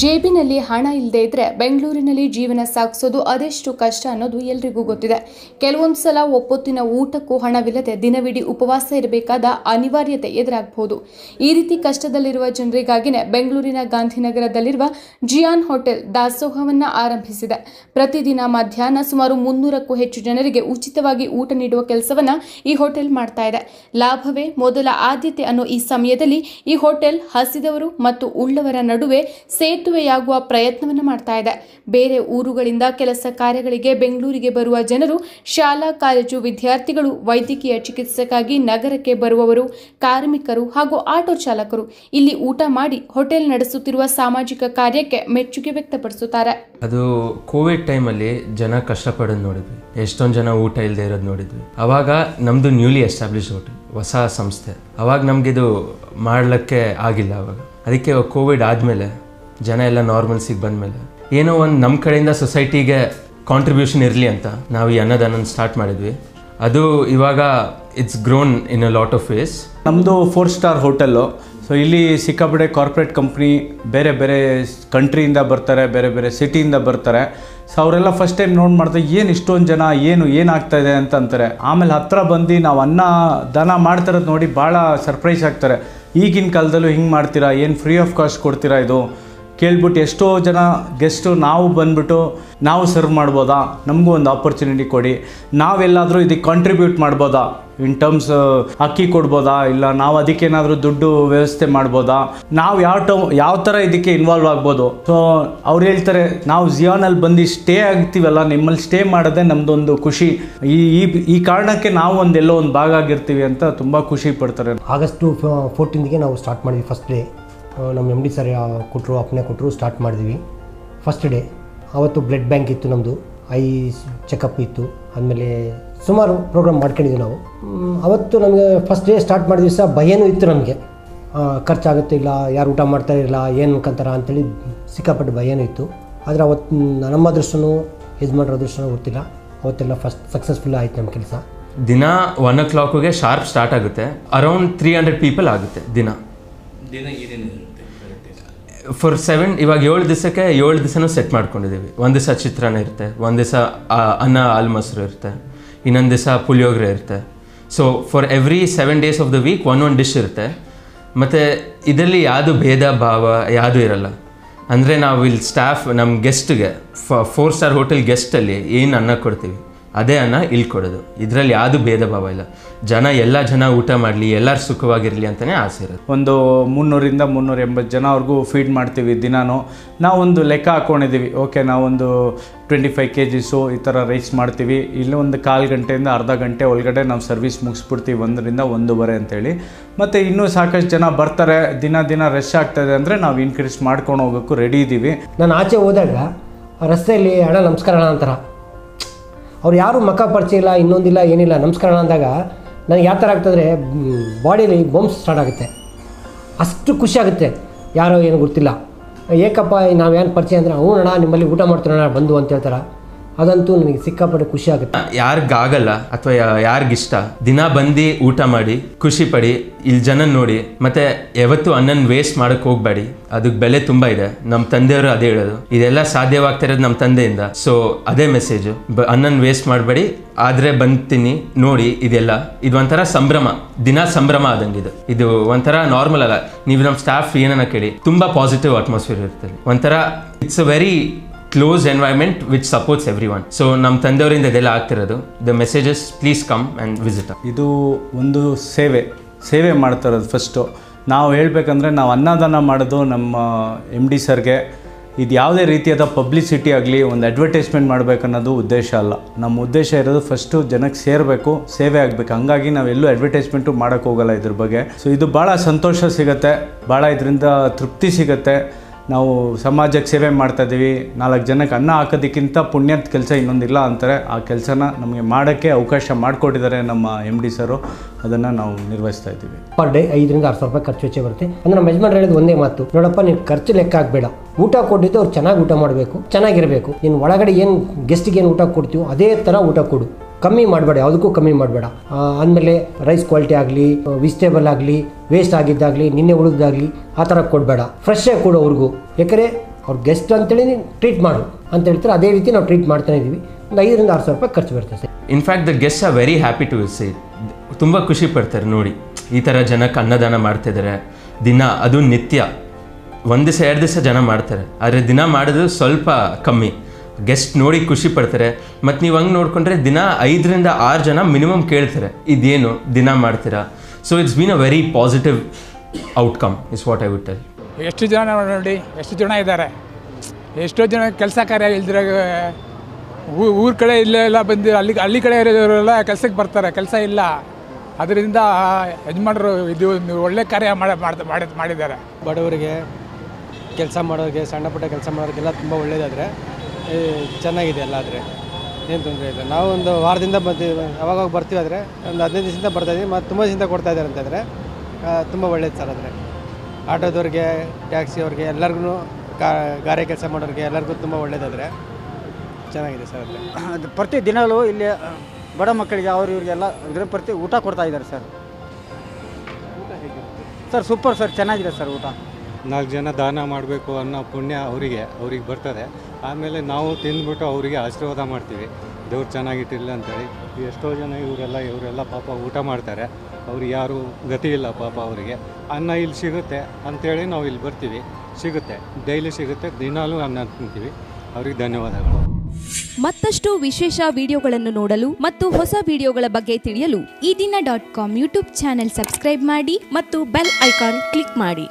ಜೇಬಿನಲ್ಲಿ ಹಣ ಇಲ್ಲದೆ ಇದ್ರೆ ಬೆಂಗಳೂರಿನಲ್ಲಿ ಜೀವನ ಸಾಗಿಸೋದು ಅದೆಷ್ಟು ಕಷ್ಟ ಅನ್ನೋದು ಎಲ್ರಿಗೂ ಗೊತ್ತಿದೆ. ಕೆಲವೊಂದು ಸಲ ಒಪ್ಪೊತ್ತಿನ ಊಟಕ್ಕೂ ಹಣವಿಲ್ಲದೆ ದಿನವಿಡೀ ಉಪವಾಸ ಇರಬೇಕಾದ ಅನಿವಾರ್ಯತೆ ಎದುರಾಗಬಹುದು. ಈ ರೀತಿ ಕಷ್ಟದಲ್ಲಿರುವ ಜನರಿಗಾಗಿನೇ ಬೆಂಗಳೂರಿನ ಗಾಂಧಿನಗರದಲ್ಲಿರುವ ಜಿಯಾನ್ ಹೋಟೆಲ್ ದಾಸೋಹವನ್ನ ಆರಂಭಿಸಿದೆ. ಪ್ರತಿದಿನ ಮಧ್ಯಾಹ್ನ ಸುಮಾರು 300ಕ್ಕೂ ಹೆಚ್ಚು ಜನರಿಗೆ ಉಚಿತವಾಗಿ ಊಟ ನೀಡುವ ಕೆಲಸವನ್ನ ಈ ಹೋಟೆಲ್ ಮಾಡ್ತಾ ಇದೆ. ಲಾಭವೇ ಮೊದಲ ಆದ್ಯತೆ ಅನ್ನೋ ಈ ಸಮಯದಲ್ಲಿ ಈ ಹೋಟೆಲ್ ಹಸಿದವರು ಮತ್ತು ಉಳ್ಳವರ ನಡುವೆ ಸೇತುವೆಯಾಗುವ ಪ್ರಯತ್ನವನ್ನು ಮಾಡ್ತಾ ಇದೆ. ಬೇರೆ ಊರುಗಳಿಂದ ಕೆಲಸ ಕಾರ್ಯಗಳಿಗೆ ಬೆಂಗಳೂರಿಗೆ ಬರುವ ಜನರು, ಶಾಲಾ ಕಾಲೇಜು ವಿದ್ಯಾರ್ಥಿಗಳು, ವೈದ್ಯಕೀಯ ಚಿಕಿತ್ಸೆಗಾಗಿ ನಗರಕ್ಕೆ ಬರುವವರು, ಕಾರ್ಮಿಕರು ಹಾಗೂ ಆಟೋ ಚಾಲಕರು ಇಲ್ಲಿ ಊಟ ಮಾಡಿ ಹೋಟೆಲ್ ನಡೆಸುತ್ತಿರುವ ಸಾಮಾಜಿಕ ಕಾರ್ಯಕ್ಕೆ ಮೆಚ್ಚುಗೆ ವ್ಯಕ್ತಪಡಿಸುತ್ತಾರೆ. ಅದು ಕೋವಿಡ್ ಟೈಮಲ್ಲಿ ಜನ ಕಷ್ಟಪಡೋದು ನೋಡಿದ್ವಿ, ಎಷ್ಟೊಂದು ಜನ ಊಟ ಇಲ್ಲದೆ ಇರೋದು ನೋಡಿದ್ವಿ. ಅವಾಗ ನಮ್ಮದು ನ್ಯೂಲಿ ಎಸ್ಟಾಬ್ಲಿಷ್ ಹೋಟೆಲ್, ಹೊಸ ಸಂಸ್ಥೆ. ಅವಾಗ ನಮಗಿದು ಮಾಡಲಿಕ್ಕೆ ಆಗಿಲ್ಲ. ಅವಾಗ ಅದಕ್ಕೆ ಕೋವಿಡ್ ಆದಮೇಲೆ ಜನ ಎಲ್ಲ ನಾರ್ಮಲ್ಸಿಗೆ ಬಂದಮೇಲೆ ಏನೋ ಒಂದು ನಮ್ಮ ಕಡೆಯಿಂದ ಸೊಸೈಟಿಗೆ ಕಾಂಟ್ರಿಬ್ಯೂಷನ್ ಇರಲಿ ಅಂತ ನಾವು ಈ ಅನ್ನದಾನ ಸ್ಟಾರ್ಟ್ ಮಾಡಿದ್ವಿ. ಅದು ಇವಾಗ it's grown in a lot of ways. ನಮ್ಮದು 4 ಸ್ಟಾರ್ ಹೋಟೆಲ್ಲು. ಸೊ ಇಲ್ಲಿ ಸಿಕ್ಕಾಪಟ್ಟೆ ಕಾರ್ಪೊರೇಟ್ ಕಂಪ್ನಿ ಬೇರೆ ಬೇರೆ ಕಂಟ್ರಿಯಿಂದ ಬರ್ತಾರೆ, ಬೇರೆ ಬೇರೆ ಸಿಟಿಯಿಂದ ಬರ್ತಾರೆ. ಸೊ ಅವರೆಲ್ಲ ಫಸ್ಟ್ ಟೈಮ್ ಮಾಡ್ತಾರೆ, ಏನು ಇಷ್ಟೊಂದು ಜನ ಏನಾಗ್ತಾಯಿದೆ ಅಂತ ಅಂತಾರೆ. ಆಮೇಲೆ ಹತ್ತಿರ ಬಂದು ನಾವು ಅನ್ನದಾನ ಮಾಡ್ತಿರೋದು ನೋಡಿ ಭಾಳ ಸರ್ಪ್ರೈಸ್ ಆಗ್ತಾರೆ. ಈಗಿನ ಕಾಲದಲ್ಲೂ ಹಿಂಗೆ ಮಾಡ್ತೀರಾ, ಏನು ಫ್ರೀ ಆಫ್ ಕಾಸ್ಟ್ ಕೊಡ್ತೀರಾ ಇದು ಕೇಳ್ಬಿಟ್ಟು ಎಷ್ಟೋ ಜನ ಗೆಸ್ಟು ನಾವು ಬಂದ್ಬಿಟ್ಟು ನಾವು ಸರ್ವ್ ಮಾಡ್ಬೋದಾ, ನಮಗೂ ಒಂದು ಆಪರ್ಚುನಿಟಿ ಕೊಡಿ, ನಾವೆಲ್ಲಾದರೂ ಇದಕ್ಕೆ ಕಾಂಟ್ರಿಬ್ಯೂಟ್ ಮಾಡ್ಬೋದಾ, ಇನ್ ಟರ್ಮ್ಸ್ ಅಕ್ಕಿ ಕೊಡ್ಬೋದಾ, ಇಲ್ಲ ನಾವು ಅದಕ್ಕೇನಾದರೂ ದುಡ್ಡು ವ್ಯವಸ್ಥೆ ಮಾಡ್ಬೋದಾ, ನಾವು ಯಾವ ಥರ ಇದಕ್ಕೆ ಇನ್ವಾಲ್ವ್ ಆಗ್ಬೋದು. ಸೊ ಅವ್ರು ಹೇಳ್ತಾರೆ, ನಾವು ಜಿಯಾನಲ್ಲಿ ಬಂದು ಸ್ಟೇ ಆಗ್ತೀವಲ್ಲ, ನಿಮ್ಮಲ್ಲಿ ಸ್ಟೇ ಮಾಡೋದೇ ನಮ್ಮದೊಂದು ಖುಷಿ, ಈ ಕಾರಣಕ್ಕೆ ನಾವು ಎಲ್ಲೋ ಒಂದು ಭಾಗ ಆಗಿರ್ತೀವಿ ಅಂತ ತುಂಬ ಖುಷಿ ಪಡ್ತಾರೆ. ಆಗಸ್ಟ್ 14ಗೆ ನಾವು ಸ್ಟಾರ್ಟ್ ಮಾಡಿದ್ವಿ. ಫಸ್ಟ್ ಡೇ ನಮ್ಮ MD ಸರ್ ಕೊಟ್ಟರು, ಅಪ್ಪನೇ ಕೊಟ್ಟರು, ಸ್ಟಾರ್ಟ್ ಮಾಡಿದ್ವಿ. ಫಸ್ಟ್ ಡೇ ಆವತ್ತು ಬ್ಲಡ್ ಬ್ಯಾಂಕ್ ಇತ್ತು, ನಮ್ಮದು ಐ ಚೆಕಪ್ ಇತ್ತು. ಆದಮೇಲೆ ಸುಮಾರು ಪ್ರೋಗ್ರಾಮ್ ಮಾಡ್ಕೊಂಡಿದ್ವಿ ನಾವು. ಅವತ್ತು ನಮಗೆ ಫಸ್ಟ್ ಡೇ ಸ್ಟಾರ್ಟ್ ಮಾಡಿದ ದಿವಸ ಭಯನೂ ಇತ್ತು ನಮಗೆ, ಖರ್ಚಾಗುತ್ತೆ ಇಲ್ಲ, ಯಾರು ಊಟ ಮಾಡ್ತಾರೆ ಇಲ್ಲ, ಏನು ಅನ್ಕೊಂತಾರ ಅಂತೇಳಿ ಸಿಕ್ಕಾಪಟ್ಟೆ ಭಯನೂ ಇತ್ತು. ಆದರೆ ಅವತ್ತು ನಮ್ಮ ಅದೃಷ್ಟನೂ ಯಜಮಾನ್ರ ಅದೃಷ್ಟನೂ ಗೊತ್ತಿಲ್ಲ, ಅವತ್ತೆಲ್ಲ ಫಸ್ಟ್ ಸಕ್ಸಸ್ಫುಲ್ ಆಯಿತು ನಮ್ಮ ಕೆಲಸ. ದಿನ 1 o'clockಗೆ ಶಾರ್ಪ್ ಸ್ಟಾರ್ಟ್ ಆಗುತ್ತೆ. ಅರೌಂಡ್ 300 ಪೀಪಲ್ ಆಗುತ್ತೆ ದಿನ. ಫಾರ್ 7 ಇವಾಗ 7 ದಿವಸಕ್ಕೆ 7 ದಿವಸನೂ ಸೆಟ್ ಮಾಡ್ಕೊಂಡಿದ್ದೀವಿ. ಒಂದು ದಿವಸ ಚಿತ್ರಾನ್ನ ಇರುತ್ತೆ, ಒಂದು ದಿವಸ ಅನ್ನ ಹಾಲು ಮೊಸರು ಇರುತ್ತೆ, ಇನ್ನೊಂದು ದಿವಸ ಪುಳಿಯೋಗರೆ ಇರುತ್ತೆ. So for every 7 days of the week ಒಂದೊಂದು ಡಿಶ್ ಇರುತ್ತೆ. ಮತ್ತು ಇದರಲ್ಲಿ ಯಾವುದು ಭೇದ ಭಾವ ಯಾವುದು ಇರಲ್ಲ. ಅಂದರೆ ನಾವು ಇಲ್ಲಿ ಸ್ಟಾಫ್ ನಮ್ಮ ಗೆಸ್ಟ್ಗೆ 4 ಸ್ಟಾರ್ ಹೋಟೆಲ್ ಗೆಸ್ಟಲ್ಲಿ ಏನು ಅನ್ನ ಕೊಡ್ತೀವಿ ಅದೇ ಅನ್ನ ಇಲ್ಲಿ ಕೊಡೋದು. ಇದರಲ್ಲಿ ಯಾವುದು ಭೇದ ಭಾವ ಇಲ್ಲ. ಎಲ್ಲ ಜನ ಊಟ ಮಾಡಲಿ, ಎಲ್ಲರೂ ಸುಖವಾಗಿರಲಿ ಅಂತಲೇ ಆಸೆ ಇರೋದು. ಒಂದು 300ರಿಂದ 380 ಜನವರೆಗೂ ಫೀಡ್ ಮಾಡ್ತೀವಿ ದಿನಾನು. ನಾವೊಂದು ಲೆಕ್ಕ ಹಾಕ್ಕೊಂಡಿದ್ದೀವಿ, ಓಕೆ ನಾವೊಂದು 25 kgs ಈ ಥರ ರೈಸ್ ಮಾಡ್ತೀವಿ. ಇಲ್ಲಿ ಒಂದು 1/4 ಗಂಟೆಯಿಂದ ಅರ್ಧ ಗಂಟೆ ಒಳಗಡೆ ನಾವು ಸರ್ವಿಸ್ ಮುಗಿಸ್ಬಿಡ್ತೀವಿ, 1ರಿಂದ 1:30 ಅಂತೇಳಿ. ಮತ್ತು ಇನ್ನೂ ಸಾಕಷ್ಟು ಜನ ಬರ್ತಾರೆ, ದಿನ ರಶ್ ಆಗ್ತಾಯಿದೆ ಅಂದರೆ ನಾವು ಇನ್ಕ್ರೀಸ್ ಮಾಡ್ಕೊಂಡು ಹೋಗೋಕ್ಕೂ ರೆಡಿ ಇದ್ದೀವಿ. ನಾನು ಆಚೆ ಹೋದಾಗ ರಸ್ತೆಯಲ್ಲಿ ಅಣ್ಣ ನಮಸ್ಕಾರ ಅಣ್ಣ ಅಂತಾರೆ. ಅವ್ರು ಯಾರು ಮಕ್ಕ ಪರಿಚಯ ಇಲ್ಲ, ಇನ್ನೊಂದಿಲ್ಲ, ಏನಿಲ್ಲ, ನಮಸ್ಕಾರ ಅಂದಾಗ ನನಗೆ ಯಾವ ಥರ ಆಗ್ತದ್ರೆ ಬಾಡಿಯಲ್ಲಿ ಬೊಂಬ್ಸ್ ಸ್ಟಾರ್ಟ್ ಆಗುತ್ತೆ. ಅಷ್ಟು ಖುಷಿ ಆಗುತ್ತೆ. ಯಾರೋ ಏನು ಗೊತ್ತಿಲ್ಲ, ಏಕಪ್ಪ ನಾವೇನು ಪರಿಚಯ ಅಂದರೆ ಹ್ಞೂ ಅಣ್ಣ ನಿಮ್ಮಲ್ಲಿ ಊಟ ಮಾಡ್ತೀರಣ್ಣ ಬಂದು ಅಂತ ಹೇಳ್ತಾರೆ. ಅದಂತೂ ನನಗೆ ಸಿಕ್ಕಾಪಟ್ಟೆ ಖುಷಿ ಆಗುತ್ತೆ. ಯಾರಿಗಾಗಲ್ಲ ಅಥವಾ ಯಾರಿಗಿಷ್ಟ ದಿನ ಬಂದು ಊಟ ಮಾಡಿ ಖುಷಿ ಪಡಿ, ಇಲ್ಲಿ ಜನ ನೋಡಿ. ಮತ್ತು ಯಾವತ್ತೂ ಅನ್ನನ ವೇಸ್ಟ್ ಮಾಡೋಕ್ಕೆ ಹೋಗಬೇಡಿ, ಅದಕ್ಕೆ ಬೆಲೆ ತುಂಬ ಇದೆ. ನಮ್ಮ ತಂದೆಯವರು ಅದೇ ಹೇಳೋದು, ಇದೆಲ್ಲ ಸಾಧ್ಯವಾಗ್ತಿರೋದು ನಮ್ಮ ತಂದೆಯಿಂದ. ಸೊ ಅದೇ ಮೆಸೇಜು, ಅನ್ನನ ವೇಸ್ಟ್ ಮಾಡಬೇಡಿ, ಆದರೆ ಬಂತೀನಿ ನೋಡಿ. ಇದು ಒಂಥರ ಸಂಭ್ರಮ, ದಿನ ಸಂಭ್ರಮ ಆದಂಗಿದೆ. ಇದು ಒಂಥರ ನಾರ್ಮಲ್ ಅಲ್ಲ. ನೀವು ನಮ್ಮ ಸ್ಟಾಫ್ ಏನನ್ನ ಕೇಳಿ, ತುಂಬ ಪಾಸಿಟಿವ್ ಅಟ್ಮಾಸ್ಫಿಯರ್ ಇರ್ತದೆ. ಒಂಥರ it's a very close environment which supports everyone. So ನಮ್ಮ ತಂದೆಯವರಿಂದ ಇದೆಲ್ಲ ಆಗ್ತಿರೋದು. The messages please come and visit. ಇದು ಒಂದು ಸೇವೆ ಮಾಡ್ತಾ ಇರೋದು. ಫಸ್ಟು ನಾವು ಹೇಳಬೇಕಂದ್ರೆ ನಾವು ಅನ್ನದಾನ ಮಾಡೋದು ನಮ್ಮ MD ಸರ್ಗೆ. ಇದು ಯಾವುದೇ ರೀತಿಯಾದ ಪಬ್ಲಿಸಿಟಿ ಆಗಲಿ, ಒಂದು ಅಡ್ವರ್ಟೈಸ್ಮೆಂಟ್ ಮಾಡಬೇಕನ್ನೋದು ಉದ್ದೇಶ ಅಲ್ಲ. ನಮ್ಮ ಉದ್ದೇಶ ಇರೋದು ಫಸ್ಟು ಜನಕ್ಕೆ ಸೇರಬೇಕು, ಸೇವೆ ಆಗಬೇಕು. ಹಂಗಾಗಿ ನಾವೆಲ್ಲೂ ಅಡ್ವರ್ಟೈಸ್ಮೆಂಟು ಮಾಡೋಕ್ಕೆ ಹೋಗಲ್ಲ ಇದ್ರ ಬಗ್ಗೆ. ಸೊ ಇದು ಭಾಳ ಸಂತೋಷ ಸಿಗುತ್ತೆ, ಭಾಳ ಇದರಿಂದ ತೃಪ್ತಿ ಸಿಗುತ್ತೆ. ನಾವು ಸಮಾಜಕ್ಕೆ ಸೇವೆ ಮಾಡ್ತಾಯಿದ್ದೀವಿ. 4 ಜನಕ್ಕೆ ಅನ್ನ ಹಾಕೋದಕ್ಕಿಂತ ಪುಣ್ಯದ ಕೆಲಸ ಇನ್ನೊಂದಿಲ್ಲ ಅಂತಾರೆ. ಆ ಕೆಲಸನ ನಮಗೆ ಮಾಡೋಕ್ಕೆ ಅವಕಾಶ ಮಾಡಿಕೊಟ್ಟಿದ್ದಾರೆ ನಮ್ಮ MD ಸರು. ಅದನ್ನು ನಾವು ನಿರ್ವಹಿಸ್ತಾ ಇದ್ದೀವಿ. ಪರ್ ಡೇ 5ರಿಂದ 6 ಸಾವಿರ ರೂಪಾಯಿ ಖರ್ಚು ವೆಚ್ಚ ಬರುತ್ತೆ. ಅಂದರೆ ನಮ್ಮ ಯಜಮಾನ್ ಹೇಳಿದ ಒಂದೇ ಮಾತು, ನೋಡಪ್ಪ ನೀನು ಖರ್ಚು ಲೆಕ್ಕ ಆಗಬೇಡ, ಊಟ ಕೊಟ್ಟಿದ್ದು ಅವ್ರು ಚೆನ್ನಾಗಿ ಊಟ ಮಾಡಬೇಕು, ಚೆನ್ನಾಗಿರಬೇಕು. ನೀನು ಒಳಗಡೆ ಏನು ಗೆಸ್ಟಿಗೆ ಏನು ಊಟ ಕೊಡ್ತೀವೋ ಅದೇ ಥರ ಊಟ ಕೊಡು, ಕಮ್ಮಿ ಮಾಡಬೇಡ, ಯಾವುದಕ್ಕೂ ಕಮ್ಮಿ ಮಾಡಬೇಡ. ಆದಮೇಲೆ ರೈಸ್ ಕ್ವಾಲಿಟಿ ಆಗಲಿ, ವೆಜಿಟೇಬಲ್ ಆಗಲಿ, ವೇಸ್ಟ್ ಆಗಿದ್ದಾಗಲಿ, ನಿನ್ನೆ ಉಳಿದಾಗಲಿ ಆ ಥರ ಕೊಡಬೇಡ, ಫ್ರೆಶ್ಶಾಗಿ ಕೊಡು ಅವ್ರಿಗೂ. ಯಾಕಂದರೆ ಅವ್ರ ಗೆಸ್ಟ್ ಅಂತೇಳಿ ಟ್ರೀಟ್ ಮಾಡು ಅಂತ ಹೇಳ್ತಾರೆ. ಅದೇ ರೀತಿ ನಾವು ಟ್ರೀಟ್ ಮಾಡ್ತಾನೆ ಇದ್ದೀವಿ. ಒಂದು 5,000 to 6,000 ರೂಪಾಯಿ ಖರ್ಚು ಬರ್ತದೆ sir. In fact the guest are very happy to say, ತುಂಬ ಖುಷಿ ಪಡ್ತಾರೆ ನೋಡಿ ಈ ಥರ ಜನಕ್ಕೆ ಅನ್ನದಾನ ಮಾಡ್ತಿದ್ದಾರೆ ದಿನ. ಅದು ನಿತ್ಯ 1 ದಿವಸ 2 ದಿವಸ ಜನ ಮಾಡ್ತಾರೆ, ಆದರೆ ದಿನ ಮಾಡೋದು ಸ್ವಲ್ಪ ಕಮ್ಮಿ. ಗೆಸ್ಟ್ ನೋಡಿ ಖುಷಿ ಪಡ್ತಾರೆ. ಮತ್ತು ನೀವು ಹಂಗೆ ನೋಡಿಕೊಂಡ್ರೆ ದಿನ 5 to 6 ಜನ ಮಿನಿಮಮ್ ಕೇಳ್ತಾರೆ ಇದೇನು ದಿನ ಮಾಡ್ತೀರಾ. So it's been a very positive outcome is what I would tell. ಎಷ್ಟು ಜನ ನೋಡಿ, ಎಷ್ಟು ಜನ ಇದ್ದಾರೆ, ಎಷ್ಟೋ ಜನ ಕೆಲಸ ಕಾರ್ಯ ಇಲ್ದಿರ ಊರ ಕಡೆ ಇಲ್ಲೆಲ್ಲ ಬಂದು ಹಳ್ಳಿ ಕಡೆ ಇರೋರೆಲ್ಲ ಕೆಲಸಕ್ಕೆ ಬರ್ತಾರೆ, ಕೆಲಸ ಇಲ್ಲ. ಅದರಿಂದ ಯಜಮಾನರು ಇದು ಒಂದು ಒಳ್ಳೆ ಕಾರ್ಯ ಮಾಡಿದ್ದಾರೆ. ಬಡವರಿಗೆ, ಕೆಲಸ ಮಾಡೋರಿಗೆ, ಸಣ್ಣ ಪುಟ್ಟ ಕೆಲಸ ಮಾಡೋರಿಗೆಲ್ಲ ತುಂಬ ಒಳ್ಳೆಯದಾದರೆ ಚೆನ್ನಾಗಿದೆ ಎಲ್ಲ. ಆದರೆ ಏನು ತೊಂದರೆ ಇಲ್ಲ. ನಾವು ಒಂದು ವಾರದಿಂದ ಬರ್ತೀವಿ, ಅವಾಗ ಬರ್ತೀವಿ. ಆದರೆ ಒಂದು 15 ದಿವಸದಿಂದ ಬರ್ತಾಯಿದ್ದೀವಿ, ಮತ್ತು ತುಂಬ ದಿವಸದಿಂದ ಕೊಡ್ತಾ ಇದ್ದಾರೆ ಅಂತಂದರೆ ತುಂಬ ಒಳ್ಳೇದು ಸರ್. ಆದರೆ ಆಟೋದವ್ರಿಗೆ, ಟ್ಯಾಕ್ಸಿ ಅವ್ರಿಗೆ, ಎಲ್ಲರಿಗೂ ಗಾರೆ ಕೆಲಸ ಮಾಡೋರಿಗೆ ಎಲ್ಲರಿಗೂ ತುಂಬ ಒಳ್ಳೇದಾದರೆ ಚೆನ್ನಾಗಿದೆ ಸರ್. ಅದು ಪ್ರತಿ ದಿನವೂ ಇಲ್ಲಿ ಬಡ ಮಕ್ಕಳಿಗೆ ಅವ್ರು ಇವರಿಗೆಲ್ಲ ಇದ್ರ ಪ್ರತಿ ಊಟ ಕೊಡ್ತಾ ಇದ್ದಾರೆ ಸರ್. ಸರ್ ಸೂಪರ್ ಸರ್, ಚೆನ್ನಾಗಿದೆ ಸರ್ ಊಟ. 4 ಜನ ದಾನ ಮಾಡಬೇಕು ಅನ್ನೋ ಪುಣ್ಯ ಅವ್ರಿಗೆ ಬರ್ತದೆ. ಆಮೇಲೆ ನಾವು ತಿಂದ್ಬಿಟ್ಟು ಅವರಿಗೆ ಆಶೀರ್ವಾದ ಮಾಡ್ತೀವಿ, ದೇವ್ರು ಚೆನ್ನಾಗಿಟ್ಟಿಲ್ಲ ಅಂತೇಳಿ. ಎಷ್ಟೋ ಜನ ಇವರೆಲ್ಲ ಪಾಪ ಊಟ ಮಾಡ್ತಾರೆ, ಅವ್ರಿಗೆ ಯಾರು ಗತಿ ಇಲ್ಲ ಪಾಪ ಅವರಿಗೆ. ಅನ್ನ ಇಲ್ಲಿ ಸಿಗುತ್ತೆ ಅಂಥೇಳಿ ನಾವು ಇಲ್ಲಿ ಬರ್ತೀವಿ, ಸಿಗುತ್ತೆ, ಡೈಲಿ ಸಿಗುತ್ತೆ, ದಿನಾಲೂ ಅನ್ನ ತಿಂತೀವಿ. ಅವ್ರಿಗೆ ಧನ್ಯವಾದಗಳು. ಮತ್ತಷ್ಟು ವಿಶೇಷ ವಿಡಿಯೋಗಳನ್ನು ನೋಡಲು ಮತ್ತು ಹೊಸ ವಿಡಿಯೋಗಳ ಬಗ್ಗೆ ತಿಳಿಯಲು eDina.com ಯೂಟ್ಯೂಬ್ ಚಾನೆಲ್ ಸಬ್ಸ್ಕ್ರೈಬ್ ಮಾಡಿ ಮತ್ತು ಬೆಲ್ ಐಕಾನ್ ಕ್ಲಿಕ್ ಮಾಡಿ.